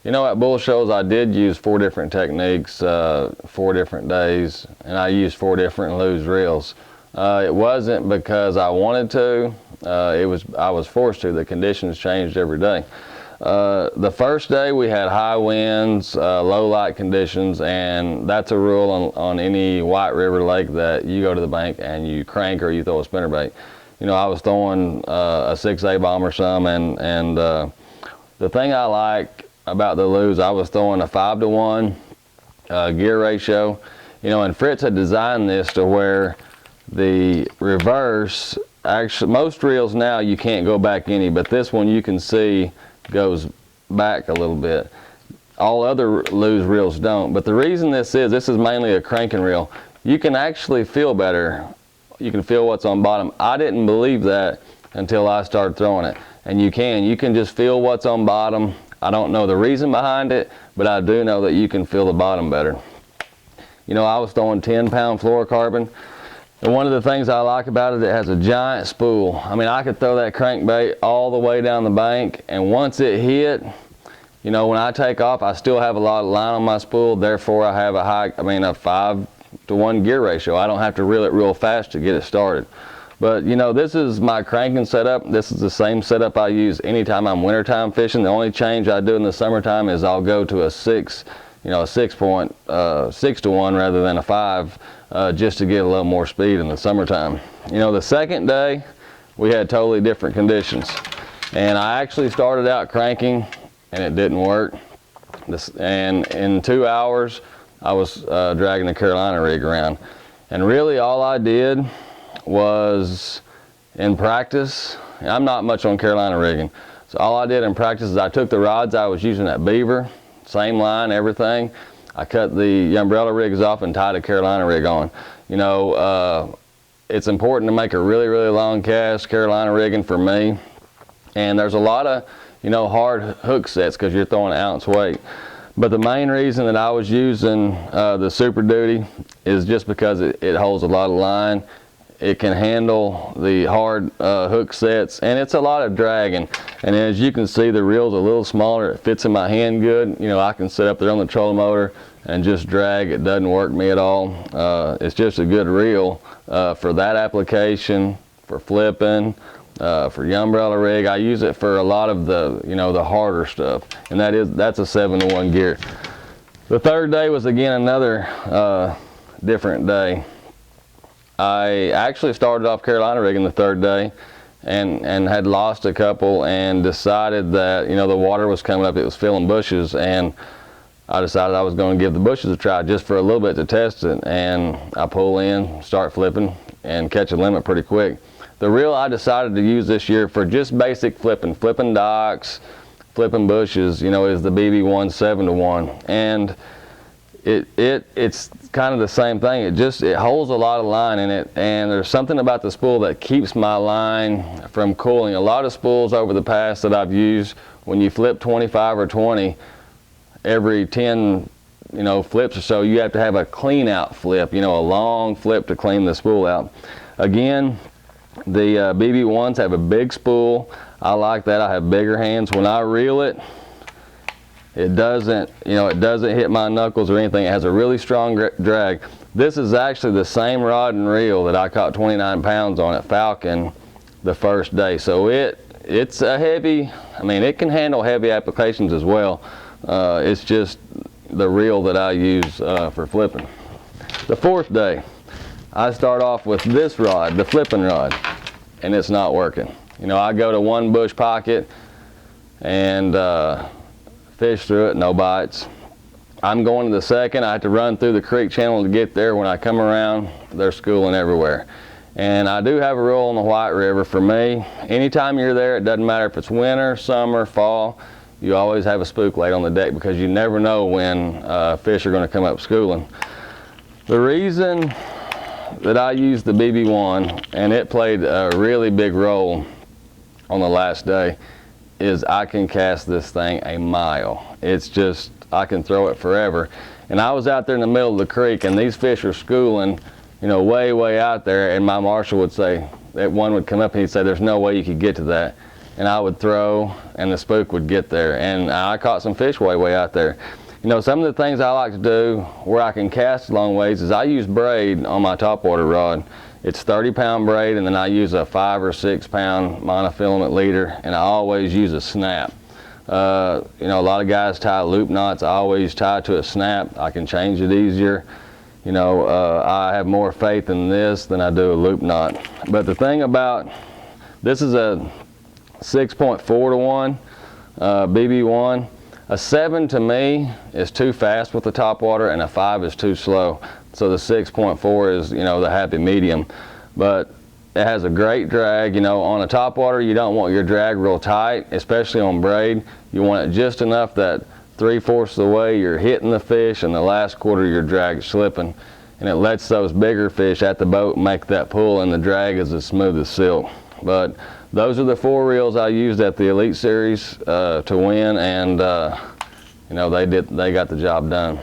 You know, at Bull Shoals, I did use 4 different techniques, 4 different days, and I used 4 different loose reels. It wasn't because I wanted to, I was forced to. The conditions changed every day. The first day we had high winds, low light conditions, and that's a rule on any White River lake that you go to the bank and you crank or you throw a spinnerbait. You know, I was throwing a 6A bomb or some, and the thing I like about the lures, I was throwing a 5-to-1 gear ratio. You know, and Fritz had designed this to where the reverse, actually most reels now you can't go back any, but this one you can see goes back a little bit. All other loose reels don't, but the reason this is mainly a cranking reel. You can actually feel better. You can feel what's on bottom. I didn't believe that until I started throwing it, and you can just feel what's on bottom. I don't know the reason behind it, but I do know that you can feel the bottom better. You know, I was throwing 10-pound fluorocarbon, and one of the things I like about it, it has a giant spool. I mean, I could throw that crankbait all the way down the bank, and once it hit, you know, when I take off, I still have a lot of line on my spool, therefore I have a 5-to-1 gear ratio. I don't have to reel it real fast to get it started. But you know, this is my cranking setup. This is the same setup I use anytime I'm wintertime fishing. The only change I do in the summertime is I'll go to a 6, you know, a 6-to-1 rather than a 5, just to get a little more speed in the summertime. You know, the second day we had totally different conditions, and I actually started out cranking and it didn't work. And in 2 hours I was dragging the Carolina rig around, and really all I did was in practice. I'm not much on Carolina rigging, so all I did in practice is I took the rods I was using at Beaver, same line, everything. I cut the umbrella rigs off and tied a Carolina rig on. You know, it's important to make a really long cast Carolina rigging for me, and there's a lot of, you know, hard hook sets because you're throwing an ounce weight. But the main reason that I was using the Super Duty is just because it holds a lot of line. It can handle the hard hook sets, and it's a lot of dragging. And as you can see, the reel's a little smaller. It fits in my hand good. You know, I can sit up there on the trolling motor and just drag. It doesn't work me at all. It's just a good reel for that application, for flipping, for the umbrella rig. I use it for a lot of the, you know, the harder stuff, and that's a 7-to-1 gear. The third day was again another different day. I actually started off Carolina rigging the third day and had lost a couple and decided that, you know, the water was coming up, it was filling bushes, and I decided I was going to give the bushes a try just for a little bit to test it. And I pull in, start flipping, and catch a limit pretty quick. The reel I decided to use this year for just basic flipping docks, flipping bushes, you know, is the BB1 7-to-1, and it's kind of the same thing. It holds a lot of line in it, and there's something about the spool that keeps my line from cooling. A lot of spools over the past that I've used, when you flip 25 or 20, every 10, you know, flips or so, you have to have a clean out flip, you know, a long flip to clean the spool out. Again, the BB1s have a big spool. I like that. I have bigger hands. When I reel it, it doesn't, you know, it doesn't hit my knuckles or anything. It has a really strong drag. This is actually the same rod and reel that I caught 29 pounds on at Falcon the first day. So it's a heavy, I mean, it can handle heavy applications as well. It's just the reel that I use for flipping. The fourth day, I start off with this rod, the flipping rod, and it's not working. You know, I go to one bush pocket and fish through it, no bites. I'm going to the second. I have to run through the creek channel to get there. When I come around, they're schooling everywhere. And I do have a rule on the White River. For me, anytime you're there, it doesn't matter if it's winter, summer, fall, you always have a spook laid on the deck because you never know when fish are going to come up schooling. The reason that I used the BB1, and it played a really big role on the last day, is I can cast this thing a mile. It's just, I can throw it forever. And I was out there in the middle of the creek, and these fish are schooling, you know, way out there, and my marshal would say, that one would come up and he'd say, there's no way you could get to that. and I would throw, and the spook would get there. And I caught some fish way out there. You know, some of the things I like to do where I can cast long ways is I use braid on my topwater rod. It's 30-pound braid, and then I use a 5 or 6 pound monofilament leader, and I always use a snap. You know, a lot of guys tie loop knots. I always tie to a snap. I can change it easier. You know, I have more faith in this than I do a loop knot. But the thing about, this is a 6.4 to 1 BB1. A 7 to me is too fast with the topwater, and a 5 is too slow. So the 6.4 is, you know, the happy medium. But it has a great drag. You know, on a topwater, you don't want your drag real tight, especially on braid. You want it just enough that 3/4 of the way you're hitting the fish, and the last quarter your drag is slipping. And it lets those bigger fish at the boat make that pull, and the drag is as smooth as silk. But those are the 4 reels I used at the Elite Series to win, and you know, they got the job done.